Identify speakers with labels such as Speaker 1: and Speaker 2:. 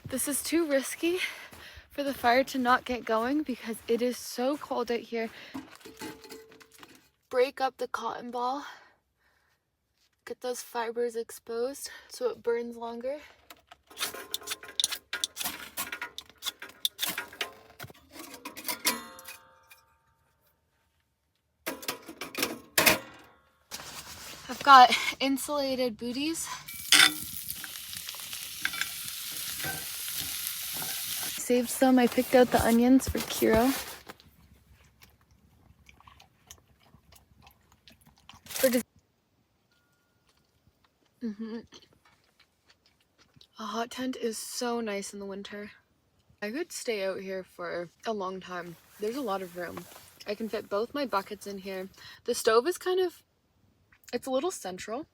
Speaker 1: This is too risky for the fire to not get going because it is so cold out here. Break up the cotton ball, get those fibers exposed so it burns longer. I've got insulated booties. Saved some. I picked out the onions for Kiro. A hot tent is so nice in the winter. I could stay out here for a long time. There's a lot of room. I can fit both my buckets in here. The stove is it's a little central,